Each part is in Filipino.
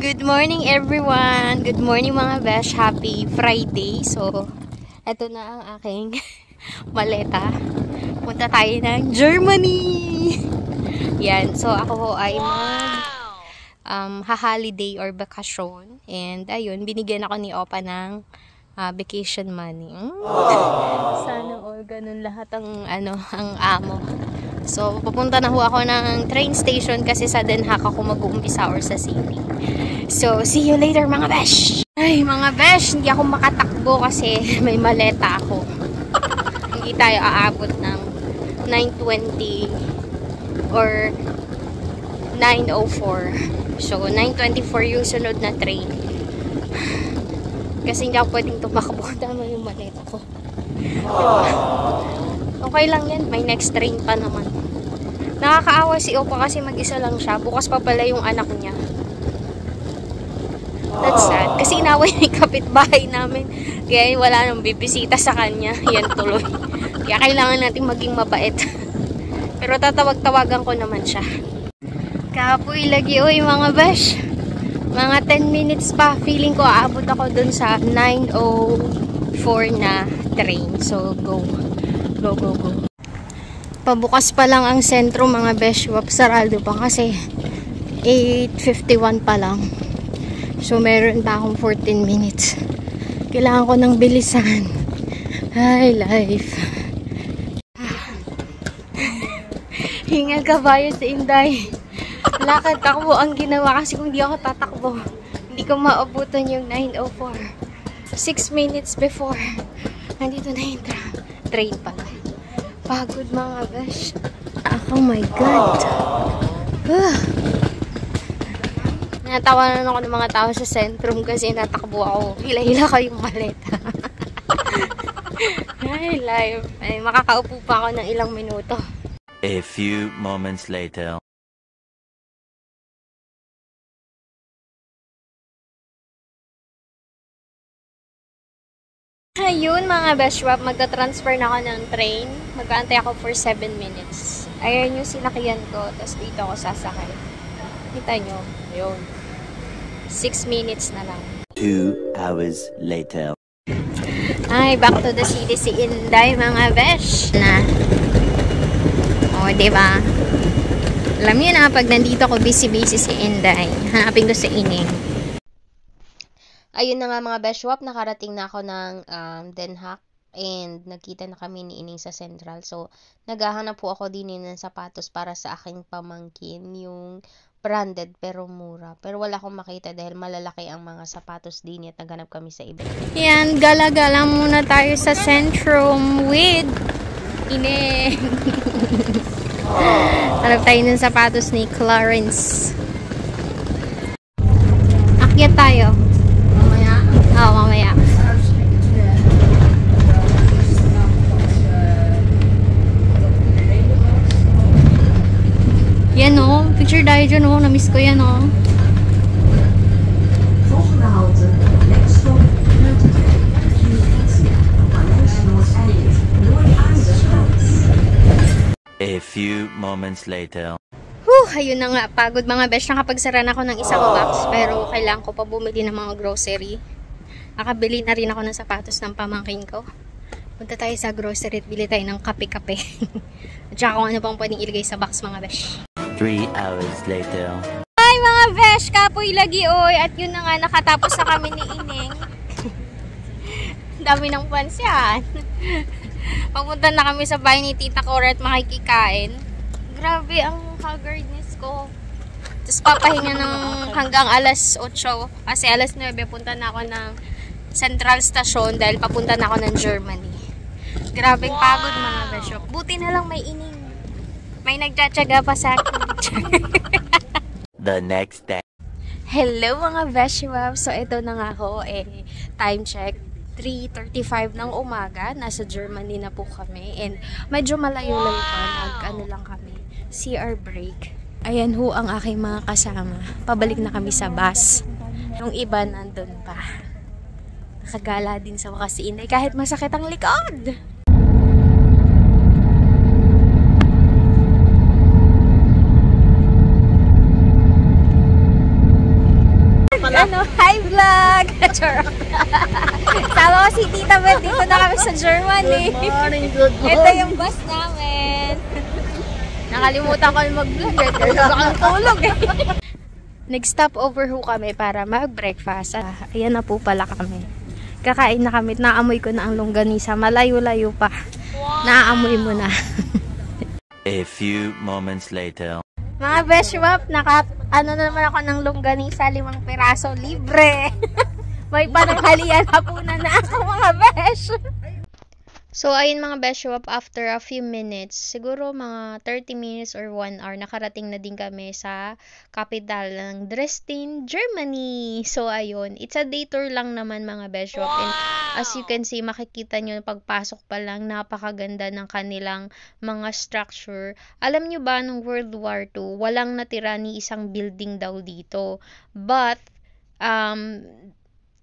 Good morning everyone! Good morning mga besh! Happy Friday! So, eto na ang aking maleta. Punta tayo ng Germany! Yan. So, ako ho ay ha-holiday or bakasyon. And, ayun, binigyan ako ni Opa ng vacation money. Sana all ganun lahat ang, ang amo. So, papunta na ho ako ng train station kasi sa Den Haag ako mag-uumpisa or sa city. So, see you later mga besh! Ay, mga besh, hindi ako makatakbo kasi may maleta ako. Hindi tayo aabot ng 9:20 or 9:04. So, 9:24 yung sunod na train. Kasi hindi ako pwedeng tumakbo. Tama yung maleta ko. Okay lang yan. May next train pa naman. Nakakaawa si Opa kasi mag-isa lang siya. Bukas pa pala yung anak niya. That's sad. Kasi inaway na yung kapitbahay namin. Kaya wala nang bibisita sa kanya. Yan tuloy. Kaya kailangan natin maging mabait. Pero tatawag-tawagan ko naman siya. Kapoy lagi oy mga besh. Mga 10 minutes pa. Feeling ko aabot ako dun sa 9:04 na train. So go. Go, go, go. Pabukas pa lang ang sentro mga besh. Sarado pa kasi 8:51 pa lang. So meron pa akong 14 minutes. Kailangan ko ng bilisan. Hi life. Hinga kabayo sa Inday. Lakad takbo ang ginawa kasi kung di ako tatakbo, hindi ko maabutan yung 9:04. 6 minutes before. Nandito na yung train pala. Pagod mga besh. Oh my God. Natawanan ako ng mga tao sa sentrum kasi natakbo ako. Hila-hila kayong maleta. Ay, live. Ay, makakaupo pa ako ng ilang minuto. A few moments later. Ayun mga beshwap, magta-transfer na ako ng train. Mag-aantay ako for 7 minutes. Ayan yung sinakyan ko, tapos dito ako sasakay. Kita nyo? Ayun. 6 minutes na lang. 2 hours later. Ay, back to the city si Inday mga besh na. O, diba? Alam nyo na, pag nandito ako busy-busy si Inday, hanapin ko sa ining. Ayun na nga mga beshwap, nakarating na ako ng Den Haag and nagkita na kami ni Ining sa Central. So, naghahanap po ako din ng sapatos para sa aking pamangkin, yung branded pero mura. Pero wala akong makita dahil malalaki ang mga sapatos din at naghanap kami sa iba. Yan, gala-gala muna tayo sa Centrum with Ining. Hanap tayo ng sapatos ni Clarence. Akyat tayo. Oo, mamaya. Yan o. Picture tayo dyan o. Namiss ko yan o. A few moments later. Ayun na nga. Pagod mga besh. Nakapagsara na ako ng isang box. Pero kailangan ko pa bumili ng mga grocery. Nakabili na rin ako ng sapatos ng pamangkin ko. Punta tayo sa grocery at bili tayo ng kape-kape. At saka kung ano pang pwedeng ilagay sa box mga besh. 3 hours later. Hi mga besh! Kapoy lagi oy! At yun na nga, nakatapos na kami ni Ining. Dami ng fans yan. Papunta na kami sa bahay ni Tita Cora at makikikain. Grabe ang haggardness ko. Tapos papahinga ng hanggang alas 8. Kasi alas 9 punta na ako ng Central Station dahil papunta na ako ng Germany. Grabeng pagod mga beshop. Buti na lang may Ining. May nagtsatsaga pa sa akin. The next day. Hello mga beshop. So ito na nga ako. Time check. 3:35 ng umaga. Nasa Germany na po kami. And medyo malayo-layo pa. Ano lang kami. CR break. Ayan ho ang aking mga kasama. Pabalik na kami sa bus. Yung iba nandun pa. Nakagala din sa wakas si Inday kahit masakit ang likod. Ano, hi vlog! Charot. Sama ko si Tita Beth, dito na kami sa Germany. Good morning, good morning. Ito yung bus namin. Nakalimutan ko mag-vlog eh. Kaya akong tulog eh. Nag-stop over ho kami para mag-breakfast. Ayan na po pala kami. Kakain na kami. Naamoy ko na ang longganisa. Malayo-layo pa. Naaamoy mo na. A few moments later. Mga Beshwap, ano na naman ako ng longganisa, 5 piraso, libre. May pananghalian hapunan na ako mga Besh. So, ayun mga Beshwap, after a few minutes, siguro mga 30 minutes or 1 hour, nakarating na din kami sa capital ng Dresden, Germany. So, ayun, it's a day tour lang naman mga Beshwap. And as you can see, makikita nyo pagpasok pa lang, napakaganda ng kanilang mga structure. Alam nyo ba, nung World War II, walang natira ni isang building daw dito. But,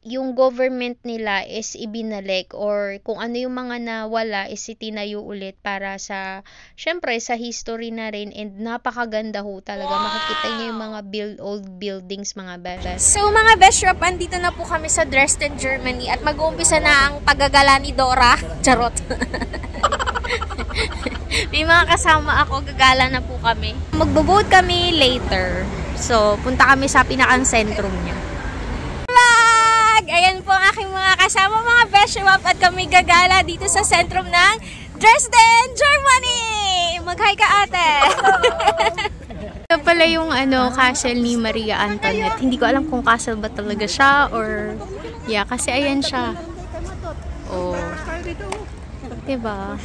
yung government nila is ibinalik or kung ano yung mga nawala is itinayo ulit para sa, syempre, sa history na rin and napakaganda ho talaga. Makikita niyo yung mga old buildings mga besh. So mga Beshwap, andito na po kami sa Dresden, Germany at mag-uumpisa na ang paggagala ni Dora. Charot. May mga kasama ako, gagala na po kami. Magbo-boat kami later. So, punta kami sa pinakang sentrum niya. Ayan po ang aking mga kasama mga Beshwap at kami gagala dito sa sentrum ng Dresden, Germany! Mag-hi ka ate! Ito pala yung castle ni Maria Antoinette. Hindi ko alam kung castle ba talaga siya or yeah, kasi ayan siya. Oh. Diba?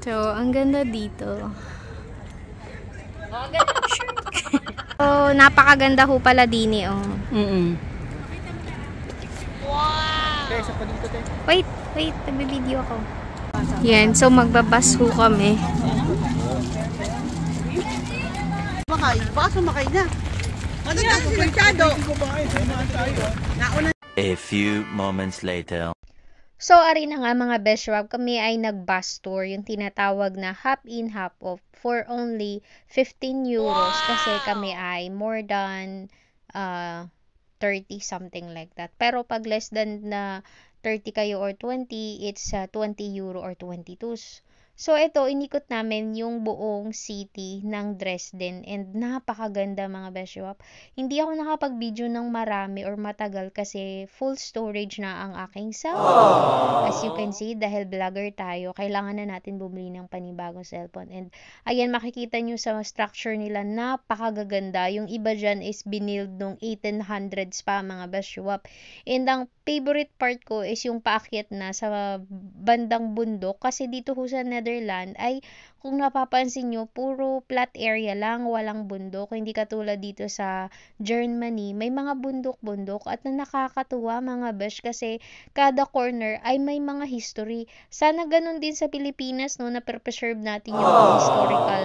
So, ang ganda dito. So, napakaganda ho pala din eh, oh. Wow! Wait, nagbe-video ako. Yan, so magbabas ho kami. Baka sumakay na. A few moments later. So, ari na nga mga Beshwap, kami ay nag-bus tour, yung tinatawag na hop in, hop off for only 15 euros kasi kami ay more than 30 something like that. Pero pag less than 30 kayo or 20, it's 20 euro or 22. So, ito, inikot namin yung buong city ng Dresden and napakaganda mga Beshwap. Hindi ako nakapag-video ng marami or matagal kasi full storage na ang aking cellphone. As you can see, dahil vlogger tayo, kailangan na natin bumili ng panibagong cellphone. And, ayan, makikita nyo sa structure nila, napakagaganda. Yung iba dyan is binild nung 1800s pa mga Beshwap. And, ang favorite part ko is yung paakyat na sa bandang bundok kasi dito ho sa Netherlands ay kung napapansin nyo, puro flat area lang, walang bundok. Hindi katulad dito sa Germany, may mga bundok-bundok at na nakakatuwa mga besh kasi kada corner ay may mga history. Sana ganun din sa Pilipinas, no, na preserve natin yung mga historical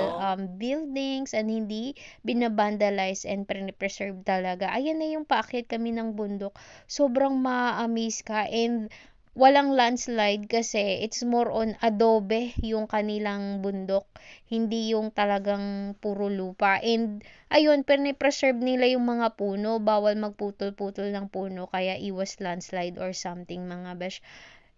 buildings and hindi binabandalize and preserve talaga. Ayan na yung paakyat kami ng bundok. Sobrang ma-amaze ka and walang landslide kasi it's more on adobe yung kanilang bundok. Hindi yung talagang puro lupa. And ayun, preserve nila yung mga puno. Bawal magputol-putol ng puno kaya iwas landslide or something mga besh.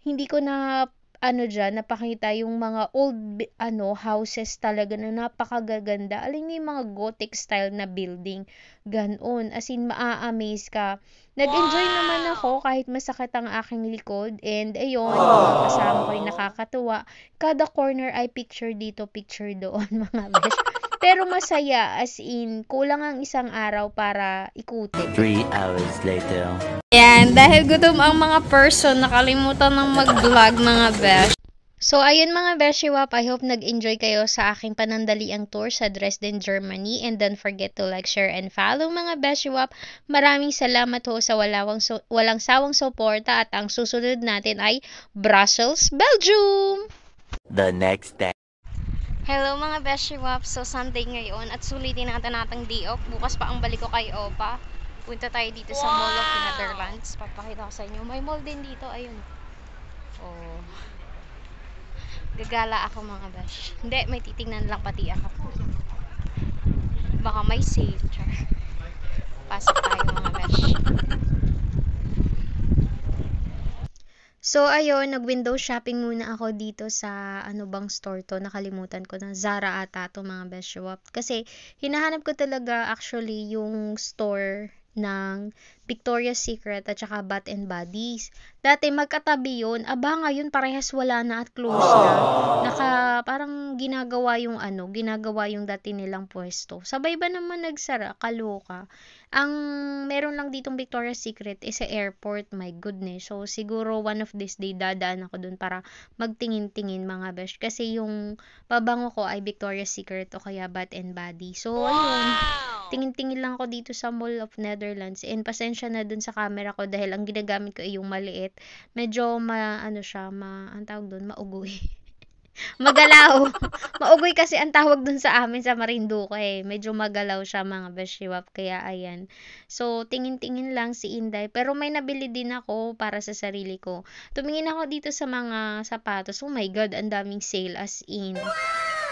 Hindi ko na napakita yung mga old houses talaga na napakagaganda. Alin yung mga gothic style na building. Ganon. As in, maa-amaze ka. Nag-enjoy naman ako kahit masakit ang aking likod. And ayun, mga kasama ko yung nakakatuwa. Kada corner ay picture dito, picture doon mga besh. Pero masaya, as in, kulang ang isang araw para ikutin. 3 hours later. Yan, dahil gutom ang mga person, nakalimutan ng mag-vlog mga besh. So, ayun mga Beshwap, I hope nag-enjoy kayo sa aking panandaliang tour sa Dresden, Germany. And don't forget to like, share, and follow mga Beshwap. Maraming salamat ho sa walang sawang suporta at ang susunod natin ay Brussels, Belgium! The next day. Hello mga Beshwap, so Sunday ngayon at sulitin natin day off. Bukas pa ang balik ko kay Opa. Punta tayo dito sa Mall of the Netherlands. Papakita ko sa inyo. May mall din dito, ayun. Oh. Gagala ako mga besh. Hindi, may titingnan lang pati ako. Baka may sale. Char. Pasok tayo mga besh. So, ayun, nag-window shopping muna ako dito sa ano bang store to. Nakalimutan ko na. Zara ata to mga besh shop. Kasi, hinahanap ko talaga actually yung store ng Victoria's Secret at saka Bath and Bodies. Dati magkatabi yun. Aba ngayon parehas wala na at close na. Parang ginagawa yung dati nilang pwesto. Sabay ba naman nagsara? Kaloka. Ang meron lang ditong Victoria's Secret is sa airport. My goodness. So siguro one of this day dadaan ako dun para magtingin-tingin mga besh. Kasi yung pabango ko ay Victoria's Secret o kaya Bath and Body. So ayun. Tingin-tingin lang ako dito sa Mall of Netherlands. And pasensya na dun sa camera ko dahil ang ginagamit ko ay yung maliit. Medyo ang tawag dun, maugoy. Magalaw. Maugoy kasi ang tawag dun sa amin sa Marinduque eh. Medyo magalaw siya mga beshiwap. Kaya ayan. So, tingin-tingin lang si Inday. Pero may nabili din ako para sa sarili ko. Tumingin ako dito sa mga sapatos. Oh my God, ang daming sale as in.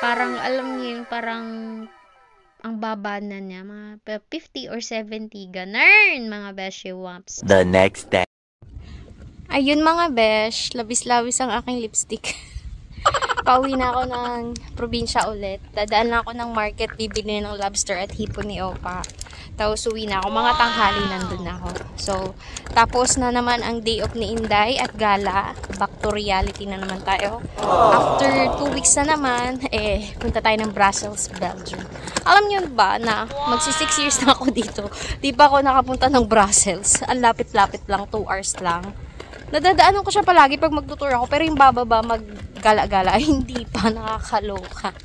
Parang, alam niyo yung parang ang baba na niya. Mga 50 or 70. Ganun, mga beshiwaps. The next day. Ayun mga besh. Labis-labis ang aking lipstick. Pauwi na ako ng probinsya ulit. Dadaan na ako ng market, bibili ng lobster at hipon ni Opa. Tapos uwi na ako. Mga tanghali nandun ako. So, tapos na naman ang day off ni Inday at gala. Back to reality na naman tayo. After 2 weeks na naman, punta tayo ng Brussels, Belgium. Alam niyo ba na magsi 6 years na ako dito. Di pa ako nakapunta ng Brussels. Ang lapit-lapit lang, 2 hours lang. Nadadaanan ko siya palagi pag magtutour ako. Pero yung bababa maggala-gala, hindi pa, nakakaloka.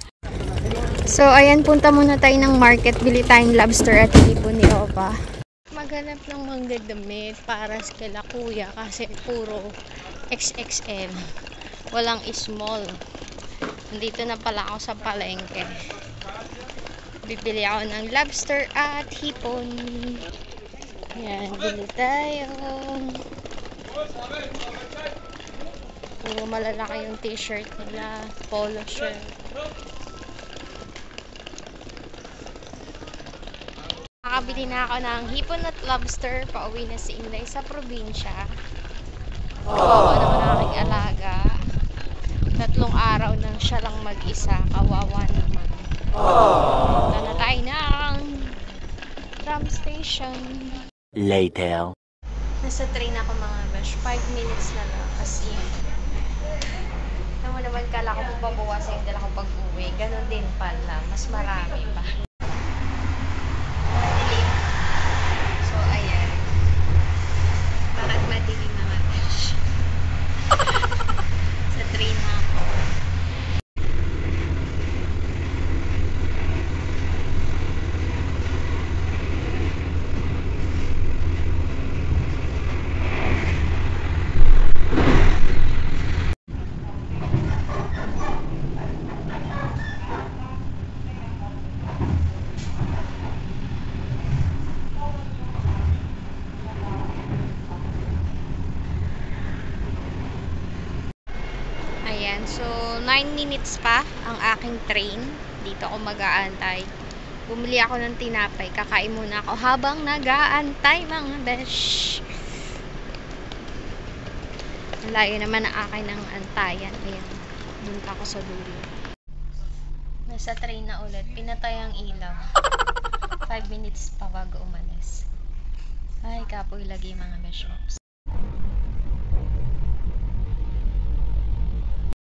So, ayan, punta muna tayo ng market. Bili tayong lobster at hipon ni Opa. Maghanap ng mga damit para kila kuya kasi puro XXL. Walang small. Nandito na pala ako sa palengke. Bibili ako ng lobster at hipon. Ayan, bili tayo. Puro malalaki yung t-shirt nila, polo shirt. Nakabili na ako ng hipon at lobster. Pauwi na si Inday sa probinsya. Kawawa naman ang aking alaga. 3 araw nang siya lang mag-isa. Kawawa naman. Punta na tayo ng tram station. Later. Nasa train ako mga besh. 5 minutes na lang. As in. Naman kala ko mababawasan yung dala ko pag-uwi. Ganon din pala. Mas marami pa. Madilim. So, ayan. Bakit madilim mga besh? Sa train na ako. So, 9 minutes pa ang aking train. Dito ako mag-aantay. Bumili ako ng tinapay. Kakain muna ako habang nag-aantay mga besh. Layo naman ang akin ng antayan. Ayan. Doon ako sa dulo. Nasa train na ulit. Pinatay ang ilaw. 5 minutes pa bago umalis. Ay, kapoy lagi mga besh.